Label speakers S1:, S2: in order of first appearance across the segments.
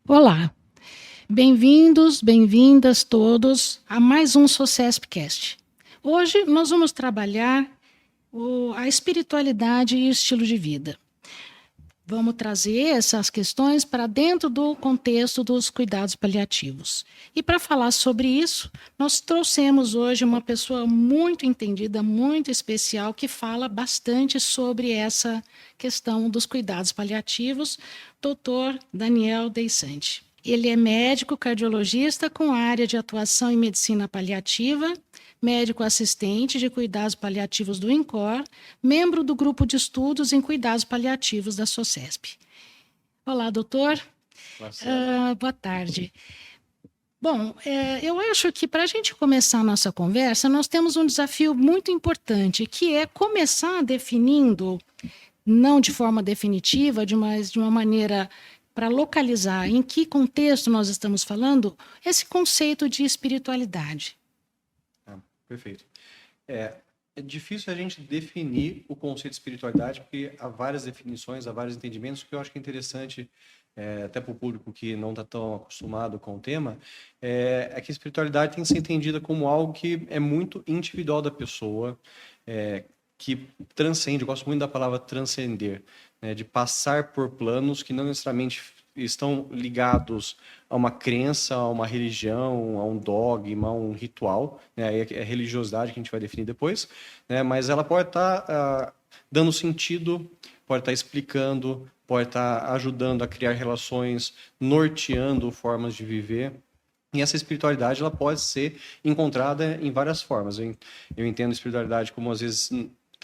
S1: Olá, bem-vindos, bem-vindas todos a mais um SOCESPcast. Hoje nós vamos trabalhar a espiritualidade e o estilo de vida. Vamos trazer essas questões para dentro do contexto dos cuidados paliativos. E para falar sobre isso, nós trouxemos hoje uma pessoa muito entendida, muito especial, que fala bastante sobre essa questão dos cuidados paliativos, Dr. Daniel Deissante. Ele é médico cardiologista com área de atuação em medicina paliativa, médico assistente de cuidados paliativos do INCOR, membro do grupo de estudos em cuidados paliativos da SOCESP. Olá, doutor. Boa tarde. Bom, eu acho que para a gente começar a nossa conversa, nós temos um desafio muito importante, que é começar definindo, não de forma definitiva, mas de uma maneira para localizar em que contexto nós estamos falando, esse conceito de espiritualidade.
S2: Perfeito. É difícil a gente definir o conceito de espiritualidade, porque há várias definições, há vários entendimentos, que eu acho que é interessante, até para o público que não está tão acostumado com o tema, é que a espiritualidade tem que ser entendida como algo que é muito individual da pessoa, que transcende, eu gosto muito da palavra transcender, né, de passar por planos que não necessariamente estão ligados a uma crença, a uma religião, a um dogma, a um ritual, né? Aí é religiosidade que a gente vai definir depois, né? Mas ela pode estar dando sentido, pode estar explicando, pode estar ajudando a criar relações, norteando formas de viver. E essa espiritualidade ela pode ser encontrada em várias formas. Eu entendo a espiritualidade como, às vezes,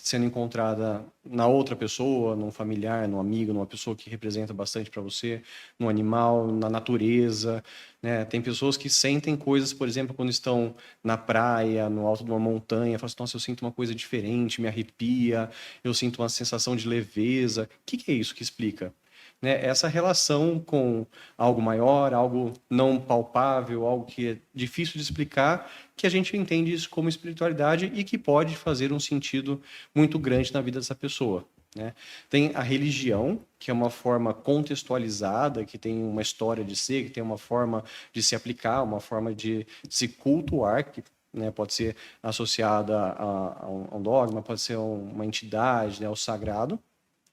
S2: sendo encontrada na outra pessoa, num familiar, num amigo, numa pessoa que representa bastante para você, num animal, na natureza, né? Tem pessoas que sentem coisas, por exemplo, quando estão na praia, no alto de uma montanha, falam assim, nossa, eu sinto uma coisa diferente, me arrepia, eu sinto uma sensação de leveza. O que é isso que explica? Né, essa relação com algo maior, algo não palpável, algo que é difícil de explicar, que a gente entende isso como espiritualidade e que pode fazer um sentido muito grande na vida dessa pessoa. Né? Tem a religião, que é uma forma contextualizada, que tem uma história de ser, que tem uma forma de se aplicar, uma forma de se cultuar, que, né, pode ser associada a um dogma, pode ser uma entidade, né, ao sagrado.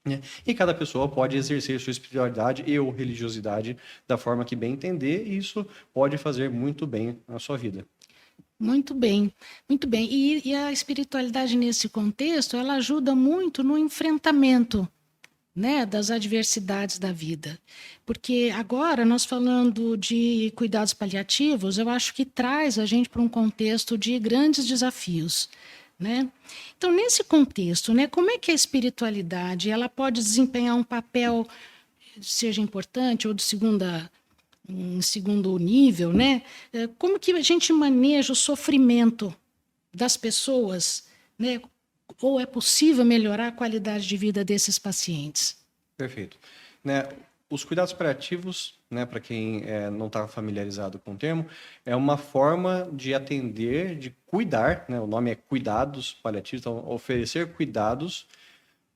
S2: Né? E cada pessoa pode exercer sua espiritualidade e ou religiosidade da forma que bem entender, e isso pode fazer muito bem na sua vida.
S1: Muito bem, muito bem. E a espiritualidade nesse contexto, ela ajuda muito no enfrentamento, né, das adversidades da vida. Porque agora, nós falando de cuidados paliativos, eu acho que traz a gente para um contexto de grandes desafios. Né? Então, nesse contexto, né, como é que a espiritualidade ela pode desempenhar um papel, seja importante ou de em segundo nível, né? Como que a gente maneja o sofrimento das pessoas, né? Ou é possível melhorar a qualidade de vida desses pacientes?
S2: Perfeito. Né, os cuidados paliativos, né, para quem não está familiarizado com o termo, é uma forma de atender, de cuidar, né, o nome é cuidados paliativos, então oferecer cuidados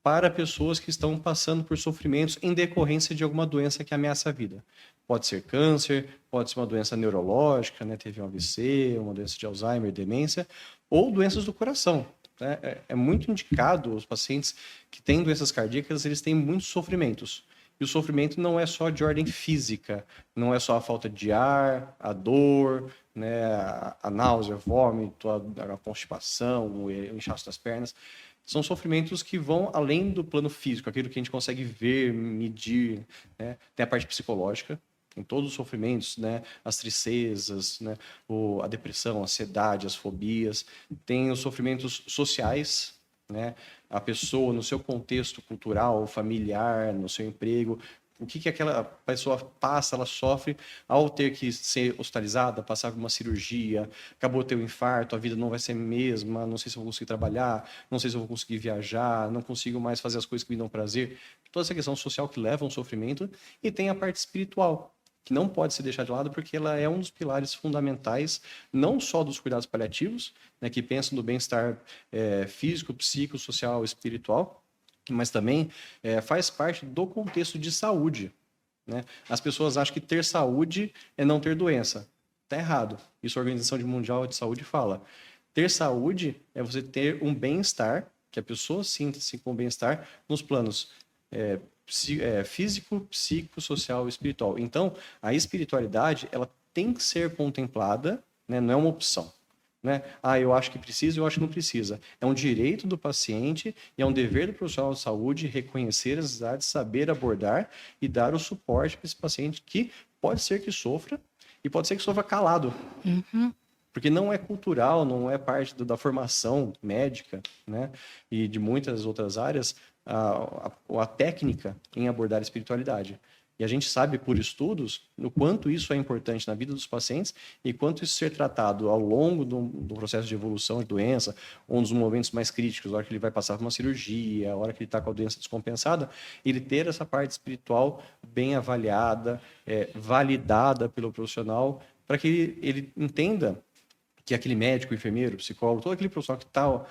S2: para pessoas que estão passando por sofrimentos em decorrência de alguma doença que ameaça a vida. Pode ser câncer, pode ser uma doença neurológica, né? Teve um AVC, uma doença de Alzheimer, demência, ou doenças do coração. Né? É muito indicado, os pacientes que têm doenças cardíacas, eles têm muitos sofrimentos. E o sofrimento não é só de ordem física, não é só a falta de ar, a dor, né, a náusea, vômito, a constipação, o inchaço das pernas. São sofrimentos que vão além do plano físico, aquilo que a gente consegue ver, medir, né? Tem a parte psicológica, tem todos os sofrimentos, né? As tristezas, né? A depressão, a ansiedade, as fobias. Tem os sofrimentos sociais, né? A pessoa no seu contexto cultural, familiar, no seu emprego, o que aquela pessoa passa, ela sofre ao ter que ser hospitalizada, passar por uma cirurgia, acabou ter um infarto, a vida não vai ser a mesma, não sei se eu vou conseguir trabalhar, não sei se eu vou conseguir viajar, não consigo mais fazer as coisas que me dão prazer. Toda essa questão social que leva ao sofrimento. E tem a parte espiritual, que não pode ser deixada de lado, porque ela é um dos pilares fundamentais, não só dos cuidados paliativos, né, que pensam no bem-estar físico, psíquico, social, espiritual, mas também faz parte do contexto de saúde. né? As pessoas acham que ter saúde é não ter doença. Está errado. Isso a Organização Mundial de Saúde fala. Ter saúde é você ter um bem-estar, que a pessoa sinta-se com bem-estar nos planos físico, psíquico, social e espiritual. Então, a espiritualidade, ela tem que ser contemplada, né? Não é uma opção, né? Eu acho que precisa, eu acho que não precisa. É um direito do paciente e é um dever do profissional de saúde reconhecer as necessidades, saber abordar e dar o suporte para esse paciente que pode ser que sofra e pode ser que sofra calado.
S1: Uhum.
S2: Porque não é cultural, não é parte da formação médica, né? E de muitas outras áreas, a técnica em abordar a espiritualidade. E a gente sabe por estudos o quanto isso é importante na vida dos pacientes e quanto isso ser tratado ao longo do processo de evolução de doença, um dos momentos mais críticos, a hora que ele vai passar por uma cirurgia, a hora que ele está com a doença descompensada, ele ter essa parte espiritual bem avaliada, validada pelo profissional, para que ele entenda que aquele médico, enfermeiro, psicólogo, todo aquele profissional que está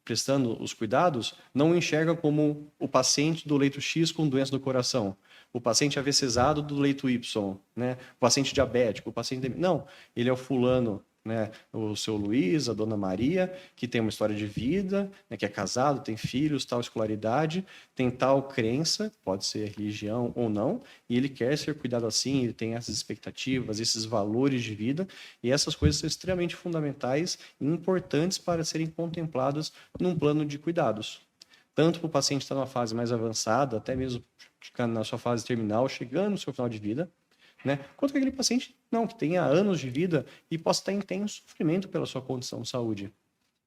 S2: prestando os cuidados, não enxerga como o paciente do leito X com doença do coração, o paciente AVCzado do leito Y, né? O paciente diabético, o paciente... Não, ele é o fulano, né? O seu Luiz, a dona Maria, que tem uma história de vida, né? Que é casado, tem filhos, tal escolaridade, tem tal crença, pode ser religião ou não, e ele quer ser cuidado assim, ele tem essas expectativas, esses valores de vida, e essas coisas são extremamente fundamentais e importantes para serem contempladas num plano de cuidados. Tanto para o paciente estar numa fase mais avançada, até mesmo na sua fase terminal, chegando no seu final de vida, né? Quanto que aquele paciente não, que tenha anos de vida e possa estar em intenso sofrimento pela sua condição de saúde.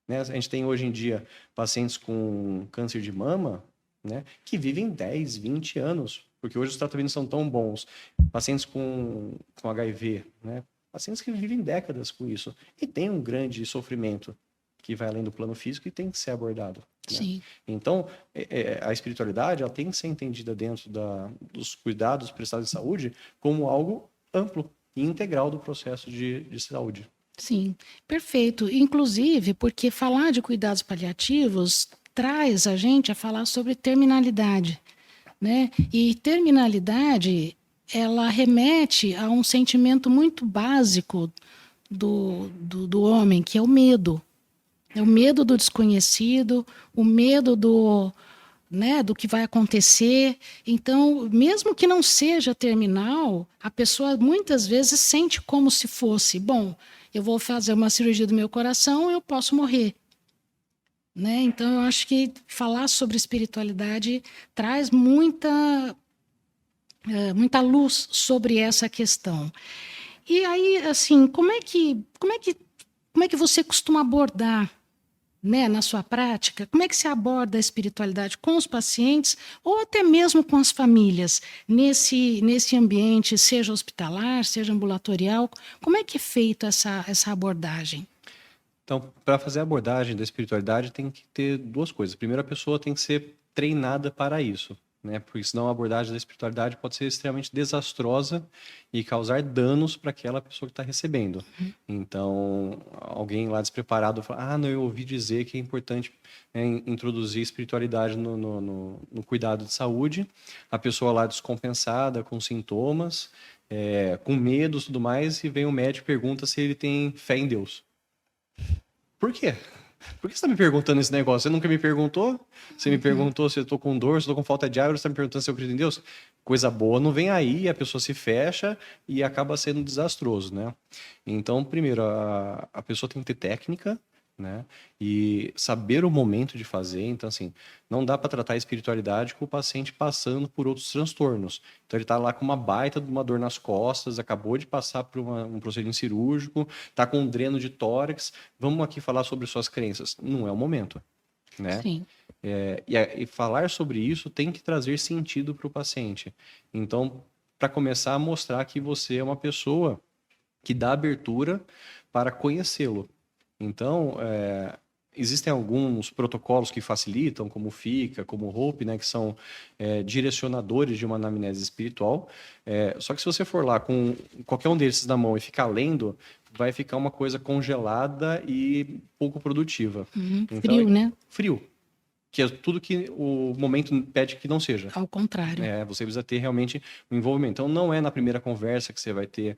S2: Né? A gente tem hoje em dia pacientes com câncer de mama, né, que vivem 10, 20 anos, porque hoje os tratamentos são tão bons. Pacientes com HIV, né? Pacientes que vivem décadas com isso e tem um grande sofrimento que vai além do plano físico e tem que ser abordado. Né?
S1: Sim.
S2: Então, a espiritualidade ela tem que ser entendida dentro dos cuidados prestados de saúde como algo amplo e integral do processo de saúde.
S1: Sim, perfeito. Inclusive, porque falar de cuidados paliativos traz a gente a falar sobre terminalidade, né? E terminalidade, ela remete a um sentimento muito básico do homem, que é o medo. É o medo do desconhecido, o medo do que vai acontecer. Então, mesmo que não seja terminal, a pessoa muitas vezes sente como se fosse, bom, eu vou fazer uma cirurgia do meu coração, eu posso morrer. Né? Então, eu acho que falar sobre espiritualidade traz muita luz sobre essa questão. E aí, assim, como é que você costuma abordar, né, na sua prática, como é que se aborda a espiritualidade com os pacientes ou até mesmo com as famílias nesse ambiente, seja hospitalar, seja ambulatorial? Como é que é feita essa abordagem?
S2: Então, para fazer a abordagem da espiritualidade, tem que ter duas coisas. Primeiro, a pessoa tem que ser treinada para isso, né? Porque senão a abordagem da espiritualidade pode ser extremamente desastrosa e causar danos para aquela pessoa que está recebendo. Então, alguém lá despreparado fala, não, eu ouvi dizer que é importante introduzir espiritualidade no cuidado de saúde. A pessoa lá descompensada, com sintomas, com medo e tudo mais, e vem o médico e pergunta se ele tem fé em Deus. Por quê? Por que você está me perguntando esse negócio? Você nunca me perguntou? Você me perguntou se eu estou com dor, se eu estou com falta de ar, você está me perguntando se eu acredito em Deus? Coisa boa não vem aí, a pessoa se fecha e acaba sendo desastroso, né? Então, primeiro, a pessoa tem que ter técnica, né? E saber o momento de fazer. Então, assim, não dá para tratar a espiritualidade com o paciente passando por outros transtornos. Então, ele está lá com uma baita de uma dor nas costas, acabou de passar por um procedimento cirúrgico, está com um dreno de tórax. Vamos aqui falar sobre suas crenças. Não é o momento, né?
S1: Sim.
S2: E falar sobre isso tem que trazer sentido para o paciente. Então, para começar a mostrar que você é uma pessoa que dá abertura para conhecê-lo. Então, existem alguns protocolos que facilitam, como o FICA, como o HOPE, né, que são direcionadores de uma anamnese espiritual. Só que se você for lá com qualquer um desses na mão e ficar lendo, vai ficar uma coisa congelada e pouco produtiva.
S1: Frio, né?
S2: Frio. que é tudo que o momento pede que não seja.
S1: Ao contrário.
S2: Você precisa ter realmente um envolvimento. Então, não é na primeira conversa que você vai ter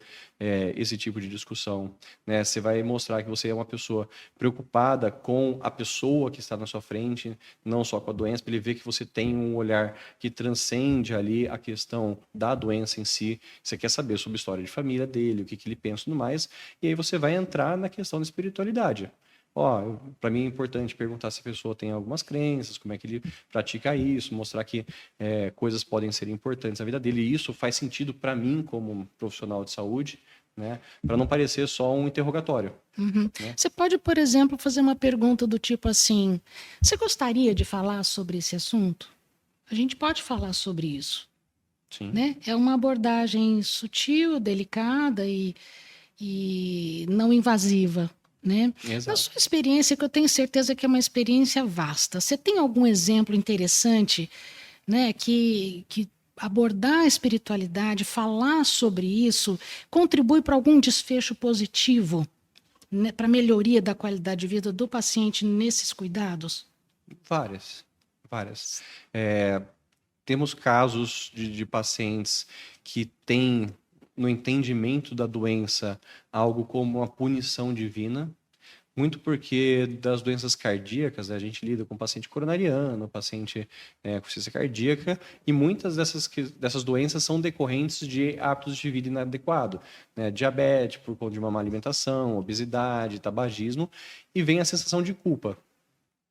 S2: esse tipo de discussão, né? Você vai mostrar que você é uma pessoa preocupada com a pessoa que está na sua frente, não só com a doença, para ele ver que você tem um olhar que transcende ali a questão da doença em si. Você quer saber sobre a história de família dele, o que ele pensa e tudo mais, e aí você vai entrar na questão da espiritualidade. Para mim é importante perguntar se a pessoa tem algumas crenças, como é que ele pratica isso, mostrar que coisas podem ser importantes na vida dele. E isso faz sentido para mim como profissional de saúde, né? Para não parecer só um interrogatório. Né?
S1: Você pode, por exemplo, fazer uma pergunta do tipo assim: você gostaria de falar sobre esse assunto? A gente pode falar sobre isso.
S2: Sim.
S1: Né? É uma abordagem sutil, delicada e não invasiva. Né? Na sua experiência, que eu tenho certeza que é uma experiência vasta, você tem algum exemplo interessante, né, que abordar a espiritualidade, falar sobre isso, contribui para algum desfecho positivo, né, para a melhoria da qualidade de vida do paciente nesses cuidados?
S2: Várias. Temos casos de pacientes que têm no entendimento da doença algo como uma punição divina, muito porque das doenças cardíacas, a gente lida com paciente coronariano, paciente com ciência cardíaca, e muitas dessas doenças são decorrentes de hábitos de vida inadequados, né? Diabetes, por conta de uma má alimentação, obesidade, tabagismo, e vem a sensação de culpa.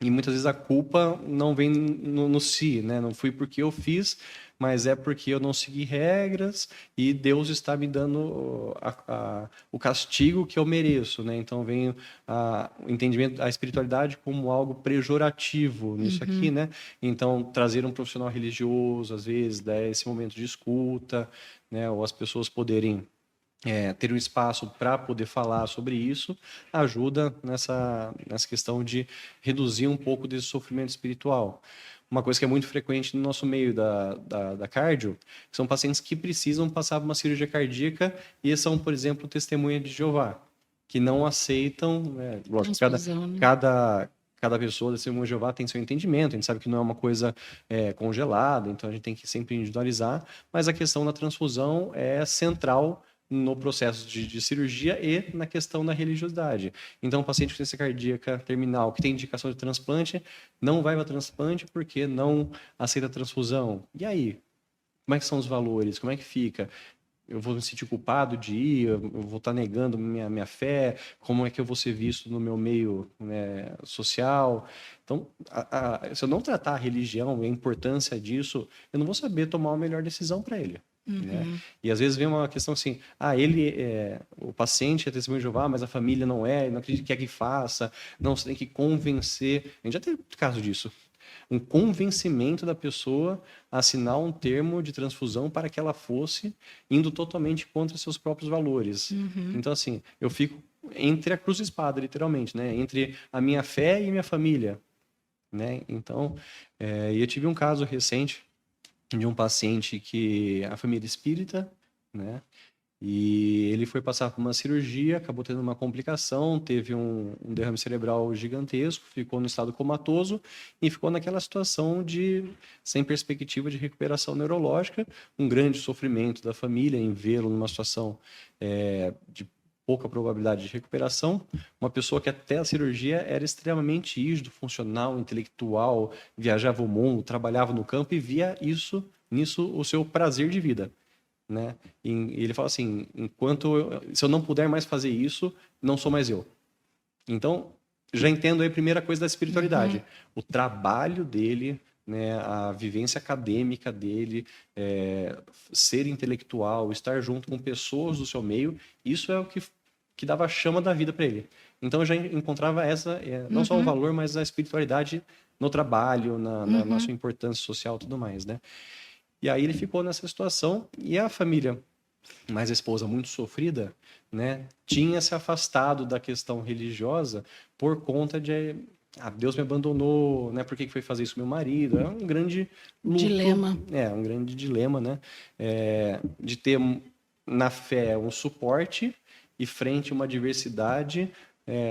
S2: E muitas vezes a culpa não vem no si, né? Não fui porque eu fiz, mas é porque eu não segui regras e Deus está me dando o castigo que eu mereço, né? Então vem o entendimento da espiritualidade como algo pejorativo nisso aqui, né? Então trazer um profissional religioso, às vezes, dar esse momento de escuta, né? Ou as pessoas poderem ter um espaço para poder falar sobre isso, ajuda nessa questão de reduzir um pouco desse sofrimento espiritual. Uma coisa que é muito frequente no nosso meio da cardio são pacientes que precisam passar por uma cirurgia cardíaca e são, por exemplo, testemunha de Jeová, que não aceitam, lógico, cada pessoa da testemunha de Jeová tem seu entendimento, a gente sabe que não é uma coisa congelada, então a gente tem que sempre individualizar, mas a questão da transfusão é central no processo de cirurgia e na questão da religiosidade. Então, o paciente com ciência cardíaca terminal que tem indicação de transplante não vai para transplante porque não aceita transfusão. E aí? Como é que são os valores? Como é que fica? Eu vou me sentir culpado de ir? Eu vou estar negando minha fé? Como é que eu vou ser visto no meu meio, né, social? Então, se eu não tratar a religião e a importância disso, eu não vou saber tomar a melhor decisão para ele. Né? E às vezes vem uma questão assim, o paciente é testemunho de Jeová, mas a família não é, não acredita que quer que faça, não, você tem que convencer. A gente já teve caso disso. Um convencimento da pessoa a assinar um termo de transfusão para que ela fosse indo totalmente contra seus próprios valores. Então, assim, eu fico entre a cruz e a espada, literalmente, né? Entre a minha fé e a minha família. Né? Então, eu tive um caso recente de um paciente que a família é espírita, né? E ele foi passar por uma cirurgia, acabou tendo uma complicação, teve um derrame cerebral gigantesco, ficou no estado comatoso e ficou naquela situação sem perspectiva de recuperação neurológica, um grande sofrimento da família em vê-lo numa situação de pouca probabilidade de recuperação, uma pessoa que até a cirurgia era extremamente rígido, funcional, intelectual, viajava o mundo, trabalhava no campo e via nisso o seu prazer de vida, né? E ele fala assim, se eu não puder mais fazer isso, não sou mais eu. Então, já entendo aí a primeira coisa da espiritualidade, o trabalho dele, né, a vivência acadêmica dele, ser intelectual, estar junto com pessoas do seu meio, isso é o que dava a chama da vida para ele. Então eu já encontrava não só o valor, mas a espiritualidade no trabalho, na sua importância social e tudo mais, né? E aí ele ficou nessa situação e a família, mais a esposa muito sofrida, né, tinha se afastado da questão religiosa por conta de Deus me abandonou, né? Por que foi fazer isso com meu marido? É um grande luto,
S1: Dilema.
S2: Um grande dilema, né? De ter na fé um suporte e frente a uma adversidade,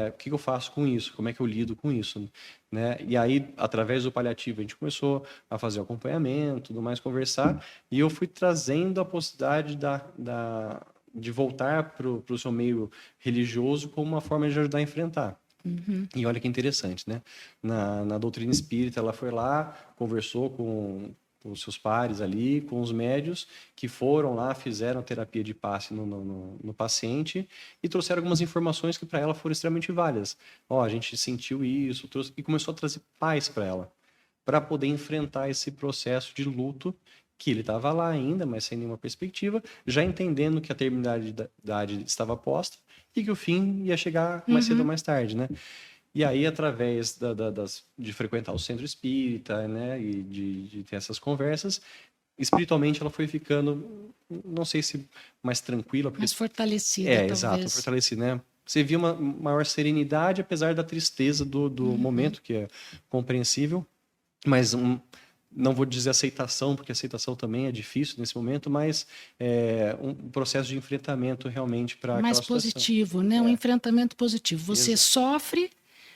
S2: o que eu faço com isso? Como é que eu lido com isso? Né? E aí, através do paliativo, a gente começou a fazer o acompanhamento, tudo mais, conversar, e eu fui trazendo a possibilidade de voltar para o seu meio religioso como uma forma de ajudar a enfrentar.
S1: Uhum.
S2: E olha que interessante, né? Na doutrina espírita, ela foi lá, conversou com os seus pares ali, com os médios que foram lá, fizeram terapia de passe no paciente e trouxeram algumas informações que para ela foram extremamente válidas. Ó, a gente sentiu isso, trouxe, e começou a trazer paz para ela, para poder enfrentar esse processo de luto que ele estava lá ainda, mas sem nenhuma perspectiva, já entendendo que a terminalidade estava posta e que o fim ia chegar mais cedo ou mais tarde, né? E aí, através de frequentar o centro espírita, né, e de ter essas conversas, espiritualmente ela foi ficando, não sei se mais tranquila, porque...
S1: Mais fortalecida,
S2: Exato,
S1: talvez.
S2: fortalecida, né? Você via uma maior serenidade, apesar da tristeza do momento, que é compreensível, mas não vou dizer aceitação, porque aceitação também é difícil nesse momento, mas um processo de enfrentamento realmente para
S1: Mais
S2: aquela situação.
S1: positivo, né? Um enfrentamento positivo. Você
S2: Exato.
S1: sofre,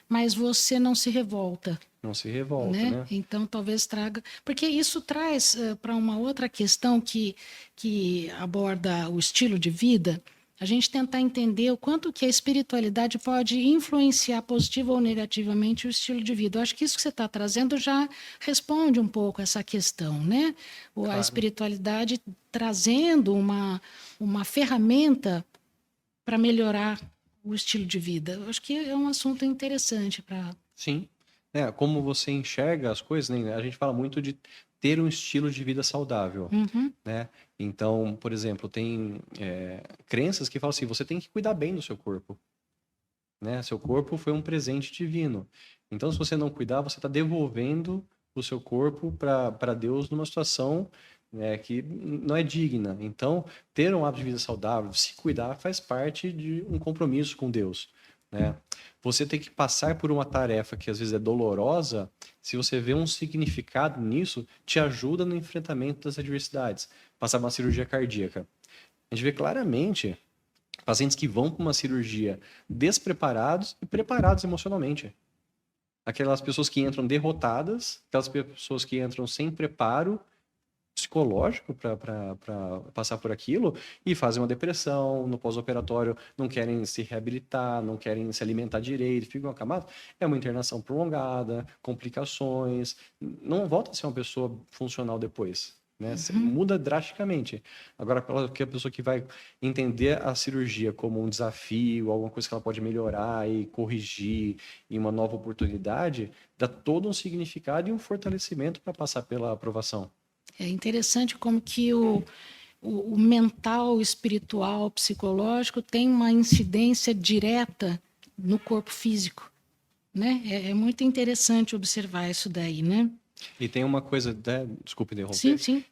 S1: mas você não se revolta.
S2: Não se revolta, né?
S1: Então, talvez traga... Porque isso traz para uma outra questão que aborda o estilo de vida, a gente tentar entender o quanto que a espiritualidade pode influenciar positiva ou negativamente o estilo de vida. Eu acho que isso que você está trazendo já responde um pouco essa questão, né? A espiritualidade trazendo uma ferramenta para melhorar o estilo de vida. Eu acho que é um assunto interessante para...
S2: Sim. Como você enxerga as coisas, né? A gente fala muito de ter um estilo de vida saudável, né? Então, por exemplo, tem crenças que falam assim, você tem que cuidar bem do seu corpo, né? Seu corpo foi um presente divino. Então, se você não cuidar, você está devolvendo o seu corpo para Deus numa situação que não é digna. Então, ter um hábito de vida saudável, se cuidar, faz parte de um compromisso com Deus, né? Você tem que passar por uma tarefa que às vezes é dolorosa, se você vê um significado nisso, te ajuda no enfrentamento das adversidades. Passar uma cirurgia cardíaca. A gente vê claramente pacientes que vão para uma cirurgia despreparados e preparados emocionalmente. Aquelas pessoas que entram derrotadas, aquelas pessoas que entram sem preparo psicológico para passar por aquilo e fazem uma depressão no pós-operatório, não querem se reabilitar, não querem se alimentar direito, ficam acamados. É uma internação prolongada, complicações, não volta a ser uma pessoa funcional depois. Né? Muda drasticamente. Agora, a pessoa que vai entender a cirurgia como um desafio, alguma coisa que ela pode melhorar e corrigir, e uma nova oportunidade, dá todo um significado e um fortalecimento para passar pela aprovação.
S1: É interessante como que o mental, espiritual, psicológico tem uma incidência direta no corpo físico, né? É muito interessante observar isso daí, né?
S2: E tem uma coisa, desculpe interromper.
S1: Sim, sim.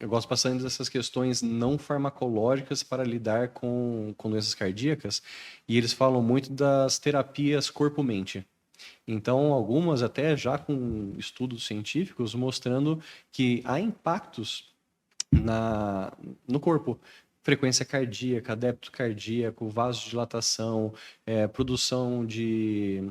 S2: Eu gosto bastante dessas questões não farmacológicas para lidar com doenças cardíacas, e eles falam muito das terapias corpo-mente. Então, algumas até já com estudos científicos mostrando que há impactos no corpo. Frequência cardíaca, débito cardíaco, vasodilatação, produção de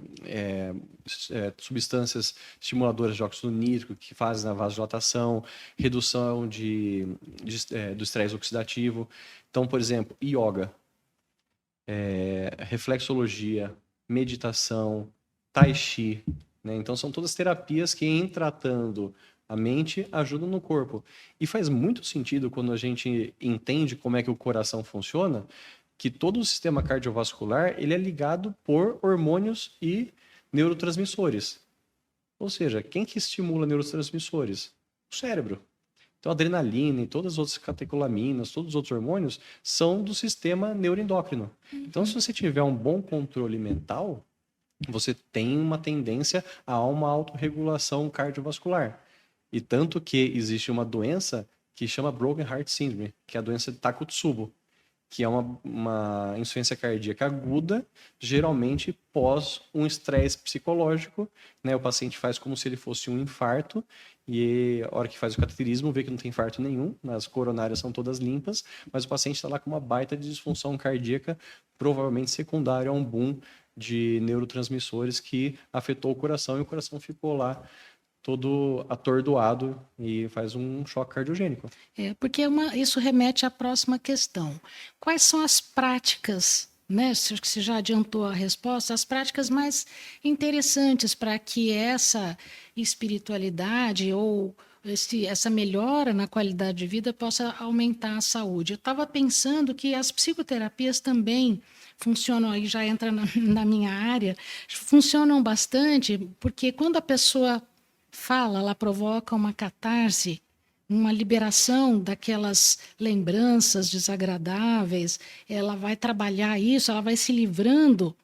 S2: substâncias estimuladoras de óxido nítrico que fazem a vasodilatação, redução do estresse oxidativo. Então, por exemplo, yoga, reflexologia, meditação, tai chi, né? Então são todas terapias que, em tratando a mente, ajudam no corpo. E faz muito sentido quando a gente entende como é que o coração funciona, que todo o sistema cardiovascular ele é ligado por hormônios e neurotransmissores. Ou seja, quem que estimula neurotransmissores? O cérebro. Então, a adrenalina e todas as outras catecolaminas, todos os outros hormônios são do sistema neuroendócrino. Então, se você tiver um bom controle mental, você tem uma tendência a uma autorregulação cardiovascular. E tanto que existe uma doença que chama Broken Heart Syndrome, que é a doença de Takotsubo, que é uma insuficiência cardíaca aguda, geralmente pós um estresse psicológico, né? O paciente faz como se ele fosse um infarto e a hora que faz o cateterismo vê que não tem infarto nenhum, as coronárias são todas limpas, mas o paciente está lá com uma baita de disfunção cardíaca, provavelmente secundária a um boom de neurotransmissores que afetou o coração e o coração ficou lá todo atordoado e faz um choque cardiogênico.
S1: Porque isso remete à próxima questão. Quais são as práticas, né? Acho que você já adiantou a resposta, as práticas mais interessantes para que essa espiritualidade ou essa melhora na qualidade de vida possa aumentar a saúde. Eu estava pensando que as psicoterapias também funcionam, aí já entra na minha área, funcionam bastante, porque quando a pessoa fala, ela provoca uma catarse, uma liberação daquelas lembranças desagradáveis, ela vai trabalhar isso, ela vai se livrando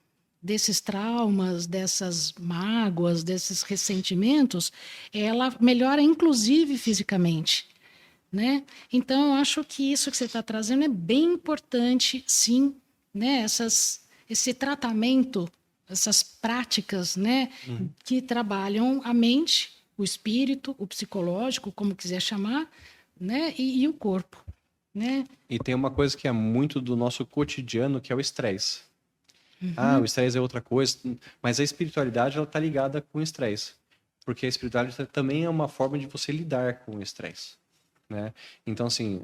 S1: desses traumas, dessas mágoas, desses ressentimentos, ela melhora inclusive fisicamente, né? Então, eu acho que isso que você está trazendo é bem importante, sim, né? Esse tratamento, essas práticas, né? Que trabalham a mente, o espírito, o psicológico, como quiser chamar, né? E o corpo, né?
S2: E tem uma coisa que é muito do nosso cotidiano, que é o estresse. O estresse é outra coisa, mas a espiritualidade ela está ligada com o estresse, porque a espiritualidade também é uma forma de você lidar com o estresse, né? Então, assim,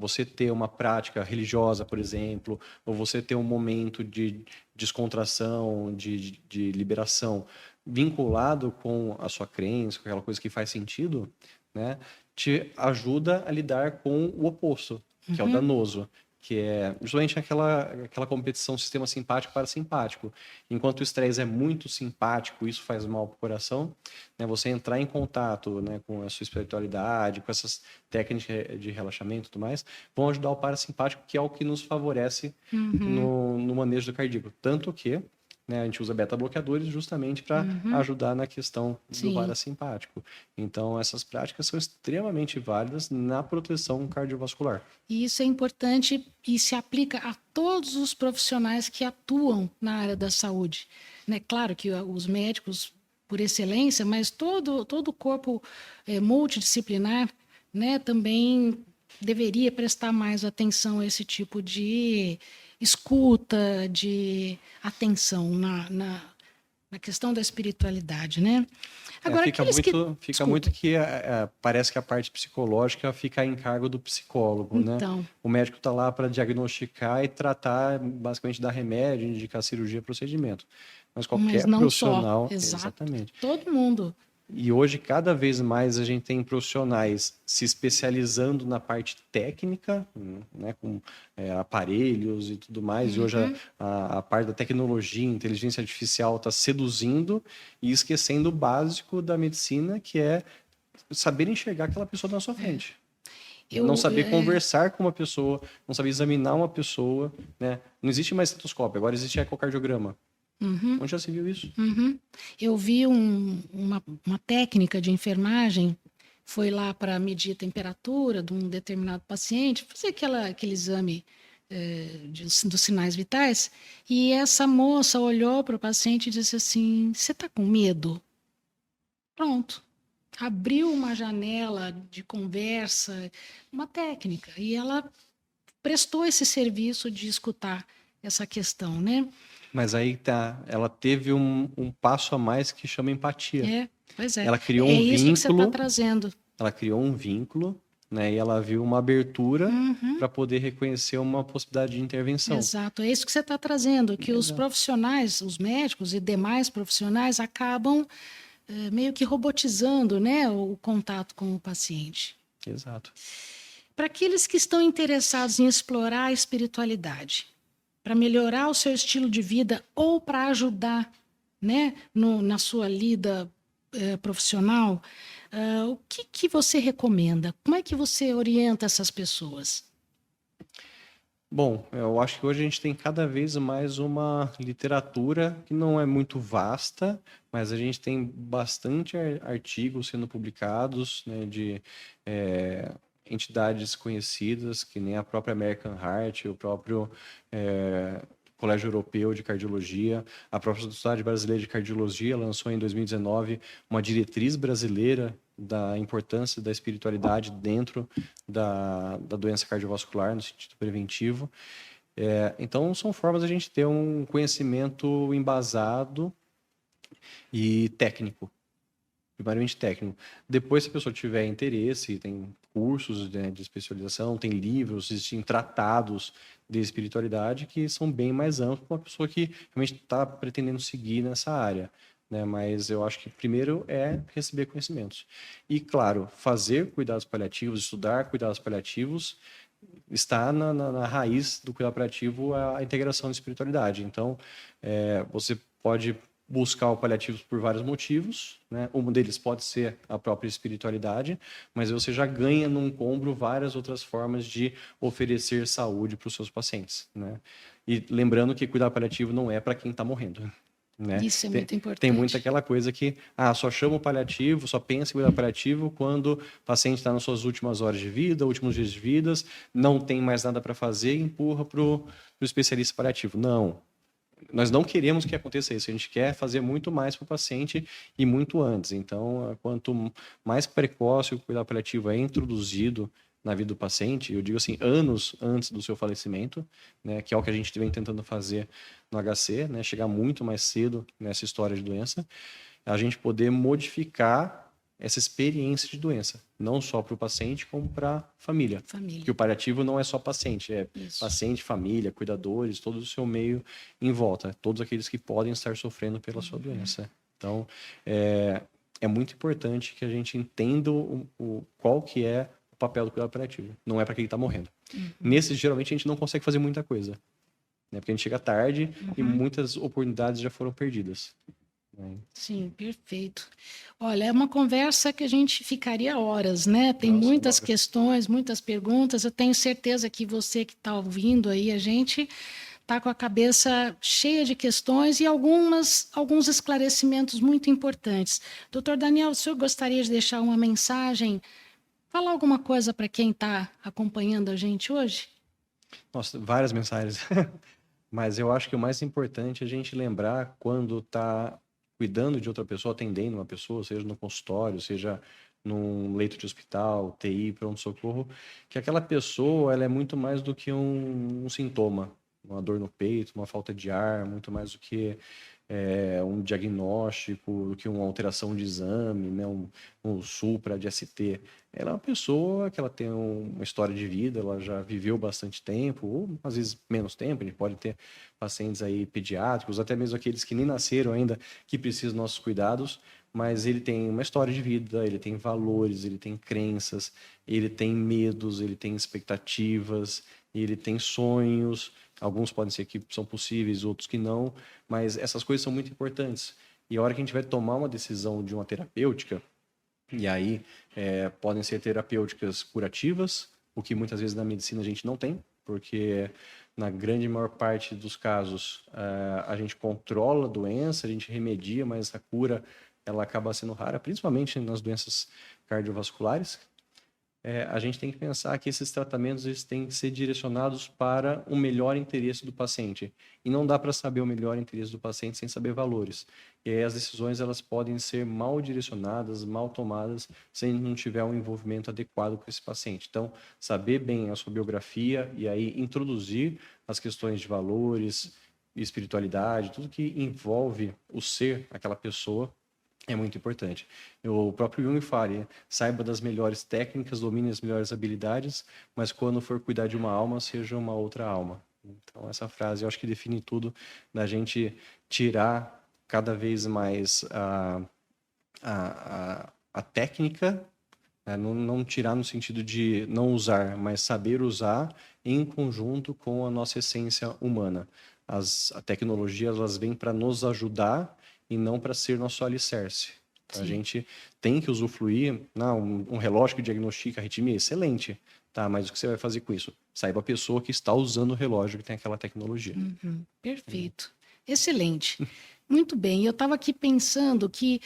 S2: você ter uma prática religiosa, por exemplo, ou você ter um momento de descontração, de liberação, vinculado com a sua crença, com aquela coisa que faz sentido, né? Te ajuda a lidar com o oposto, que é o danoso, que é justamente aquela competição sistema simpático para simpático. Enquanto o estresse é muito simpático, isso faz mal para o coração, né? Você entrar em contato, né, com a sua espiritualidade, com essas técnicas de relaxamento e tudo mais, vão ajudar o parasimpático, que é o que nos favorece no manejo do cardíaco. Tanto que, né, a gente usa beta-bloqueadores justamente para ajudar na questão do parasimpático. Então, essas práticas são extremamente válidas na proteção cardiovascular.
S1: E isso é importante e se aplica a todos os profissionais que atuam na área da saúde, né? Claro que os médicos, por excelência, mas todo o corpo multidisciplinar, né, também deveria prestar mais atenção a esse tipo de escuta, de atenção na questão da espiritualidade, né? Agora,
S2: fica muito que parece que a parte psicológica fica em cargo do psicólogo,
S1: então,
S2: né? O médico está lá para diagnosticar e tratar, basicamente dar remédio, indicar cirurgia, procedimento. Mas qualquer
S1: não
S2: profissional,
S1: só, exato.
S2: exatamente.
S1: Todo mundo.
S2: E hoje, cada vez mais, a gente tem profissionais se especializando na parte técnica, né, com aparelhos e tudo mais. E hoje a parte da tecnologia, inteligência artificial está seduzindo e esquecendo o básico da medicina, que é saber enxergar aquela pessoa na sua frente. Não saber conversar com uma pessoa, não saber examinar uma pessoa, né? Não existe mais estetoscópio, agora existe ecocardiograma. Onde já se viu isso?
S1: Eu vi uma técnica de enfermagem, foi lá para medir a temperatura de um determinado paciente, fazer aquele exame dos sinais vitais, e essa moça olhou para o paciente e disse assim: você está com medo? Pronto. Abriu uma janela de conversa, uma técnica, e ela prestou esse serviço de escutar essa questão, né?
S2: Mas aí tá, ela teve um passo a mais que chama empatia.
S1: Pois é.
S2: Ela criou
S1: um
S2: vínculo.
S1: Isso que você está trazendo.
S2: Ela criou um vínculo, né? E ela viu uma abertura para poder reconhecer uma possibilidade de intervenção.
S1: Exato, é isso que você está trazendo, que os profissionais, os médicos e demais profissionais acabam meio que robotizando, né, o contato com o paciente.
S2: Exato.
S1: Para aqueles que estão interessados em explorar a espiritualidade, para melhorar o seu estilo de vida ou para ajudar, né, na sua lida profissional, o que você recomenda? Como é que você orienta essas pessoas?
S2: Bom, eu acho que hoje a gente tem cada vez mais uma literatura que não é muito vasta, mas a gente tem bastante artigos sendo publicados, né, de entidades conhecidas, que nem a própria American Heart, o próprio Colégio Europeu de Cardiologia, a própria Sociedade Brasileira de Cardiologia lançou em 2019 uma diretriz brasileira da importância da espiritualidade dentro da doença cardiovascular, no sentido preventivo. Então, são formas de a gente ter um conhecimento embasado e técnico, primariamente técnico. Depois, se a pessoa tiver interesse, tem cursos, né, de especialização, tem livros, existem tratados de espiritualidade que são bem mais amplos para uma pessoa que realmente está pretendendo seguir nessa área, né? Mas eu acho que primeiro é receber conhecimentos. E, claro, fazer cuidados paliativos, estudar cuidados paliativos, está na raiz do cuidado paliativo a integração de espiritualidade. Então, você pode buscar o paliativo por vários motivos, né? Um deles pode ser a própria espiritualidade, mas você já ganha num combo várias outras formas de oferecer saúde para os seus pacientes, né? E lembrando que cuidado paliativo não é para quem está morrendo, né?
S1: Isso é muito importante.
S2: Tem muito aquela coisa que só chama o paliativo, só pensa em cuidar paliativo quando o paciente está nas suas últimas horas de vida, últimos dias de vida, não tem mais nada para fazer e empurra para o especialista paliativo. Não, nós não queremos que aconteça isso, a gente quer fazer muito mais para o paciente e muito antes. Então, quanto mais precoce o cuidado paliativo é introduzido na vida do paciente, eu digo assim, anos antes do seu falecimento, né, que é o que a gente vem tentando fazer no HC, né, chegar muito mais cedo nessa história de doença, a gente poder modificar essa experiência de doença, não só para o paciente, como para a família. Porque o paliativo não é só paciente, é paciente, família, cuidadores, todo o seu meio em volta, todos aqueles que podem estar sofrendo pela sua doença. Então, é muito importante que a gente entenda qual que é o papel do cuidado paliativo. Não é para quem está morrendo. Nesse, geralmente, a gente não consegue fazer muita coisa, né? Porque a gente chega tarde e muitas oportunidades já foram perdidas.
S1: Sim, perfeito. Olha, é uma conversa que a gente ficaria horas, né? Tem muitas questões, muitas perguntas. Eu tenho certeza que você que está ouvindo aí, a gente está com a cabeça cheia de questões e alguns esclarecimentos muito importantes. Doutor Daniel, o senhor gostaria de deixar uma mensagem, falar alguma coisa para quem está acompanhando a gente hoje?
S2: Nossa, várias mensagens. Mas eu acho que o mais importante é a gente lembrar quando está cuidando de outra pessoa, atendendo uma pessoa, seja no consultório, seja num leito de hospital, TI, pronto-socorro, que aquela pessoa ela é muito mais do que um sintoma, uma dor no peito, uma falta de ar, muito mais do que um diagnóstico, do que uma alteração de exame, né? um supra de ST. Ela é uma pessoa que ela tem uma história de vida, ela já viveu bastante tempo, ou às vezes menos tempo. A gente pode ter pacientes aí pediátricos, até mesmo aqueles que nem nasceram ainda, que precisam dos nossos cuidados, mas ele tem uma história de vida, ele tem valores, ele tem crenças, ele tem medos, ele tem expectativas, ele tem sonhos. Alguns podem ser que são possíveis, outros que não, mas essas coisas são muito importantes. E a hora que a gente vai tomar uma decisão de uma terapêutica, e aí podem ser terapêuticas curativas, o que muitas vezes na medicina a gente não tem, porque na grande maior parte dos casos a gente controla a doença, a gente remedia, mas a cura ela acaba sendo rara, principalmente nas doenças cardiovasculares. A gente tem que pensar que esses tratamentos eles têm que ser direcionados para o melhor interesse do paciente. E não dá para saber o melhor interesse do paciente sem saber valores. E aí as decisões elas podem ser mal direcionadas, mal tomadas, se não tiver um envolvimento adequado com esse paciente. Então, saber bem a sua biografia e aí introduzir as questões de valores, espiritualidade, tudo que envolve o ser, aquela pessoa, é muito importante. O próprio Jung fala, saiba das melhores técnicas, domine as melhores habilidades, mas quando for cuidar de uma alma, seja uma outra alma. Então, essa frase eu acho que define tudo da gente tirar cada vez mais a técnica, né? Não tirar no sentido de não usar, mas saber usar em conjunto com a nossa essência humana. A tecnologia, elas vêm para nos ajudar e não para ser nosso alicerce. Então, a gente tem que usufruir, um relógio que diagnostica arritmia, excelente, tá? Mas o que você vai fazer com isso? Saiba a pessoa que está usando o relógio que tem aquela tecnologia.
S1: Perfeito. Excelente. Muito bem. Eu estava aqui pensando que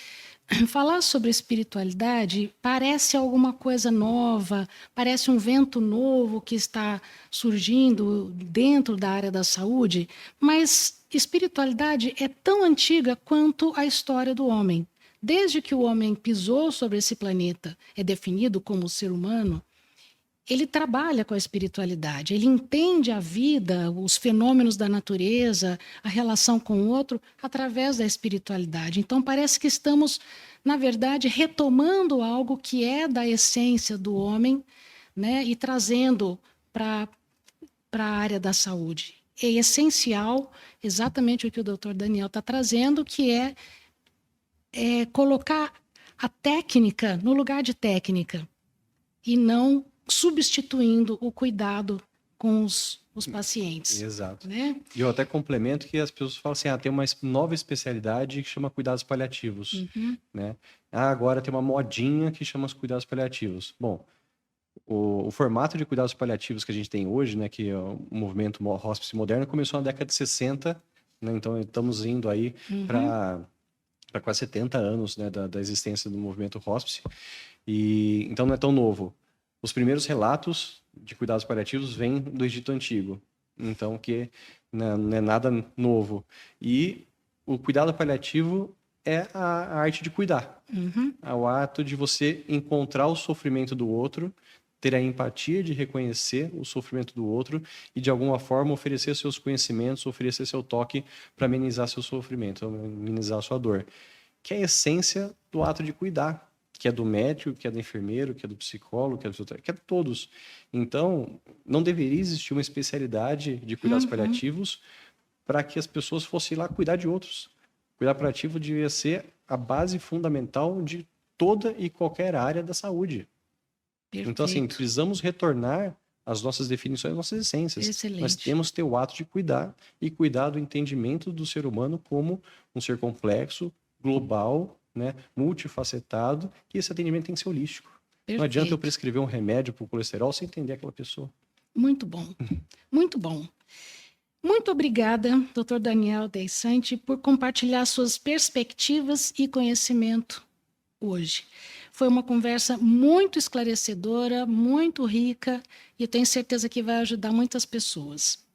S1: falar sobre espiritualidade parece alguma coisa nova, parece um vento novo que está surgindo dentro da área da saúde, mas espiritualidade é tão antiga quanto a história do homem. Desde que o homem pisou sobre esse planeta, é definido como ser humano, ele trabalha com a espiritualidade, ele entende a vida, os fenômenos da natureza, a relação com o outro, através da espiritualidade. Então, parece que estamos, na verdade, retomando algo que é da essência do homem, né, e trazendo para a área da saúde. É essencial, exatamente o que o doutor Daniel está trazendo, que é colocar a técnica no lugar de técnica e não substituindo o cuidado com os pacientes.
S2: Exato.
S1: Né?
S2: E eu até complemento que as pessoas falam assim, tem uma nova especialidade que chama cuidados paliativos, né? Agora tem uma modinha que chama os cuidados paliativos. Bom, o formato de cuidados paliativos que a gente tem hoje, né, que é o movimento hospice moderno, começou na década de 60, né? Então estamos indo aí para quase 70 anos, né, da existência do movimento hospice, e então não é tão novo. Os primeiros relatos de cuidados paliativos vêm do Egito Antigo, então que não é nada novo. E o cuidado paliativo é a arte de cuidar. É o ato de você encontrar o sofrimento do outro, ter a empatia de reconhecer o sofrimento do outro e, de alguma forma, oferecer seus conhecimentos, oferecer seu toque para amenizar seu sofrimento, amenizar sua dor. Que é a essência do ato de cuidar, que é do médico, que é do enfermeiro, que é do psicólogo, que é do fisioterapeuta, que é de todos. Então, não deveria existir uma especialidade de cuidados paliativos para que as pessoas fossem lá cuidar de outros. Cuidar paliativo devia ser a base fundamental de toda e qualquer área da saúde.
S1: Perfeito.
S2: Então, assim, precisamos retornar às nossas definições, às nossas essências.
S1: Excelente.
S2: Nós temos que ter o ato de cuidar e cuidar do entendimento do ser humano como um ser complexo, global, né, multifacetado, que esse atendimento tem que ser holístico.
S1: Perfeito.
S2: Não adianta eu prescrever um remédio para o colesterol sem entender aquela pessoa.
S1: Muito bom, muito bom. Muito obrigada, Dr. Daniel Deissante, por compartilhar suas perspectivas e conhecimento hoje. Foi uma conversa muito esclarecedora, muito rica, e eu tenho certeza que vai ajudar muitas pessoas.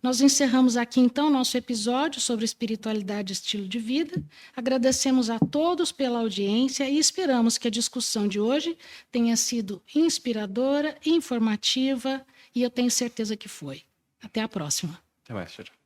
S1: Nós encerramos aqui, então, nosso episódio sobre espiritualidade e estilo de vida. Agradecemos a todos pela audiência e esperamos que a discussão de hoje tenha sido inspiradora, informativa, e eu tenho certeza que foi. Até a próxima.
S2: Até mais, tchau, tchau.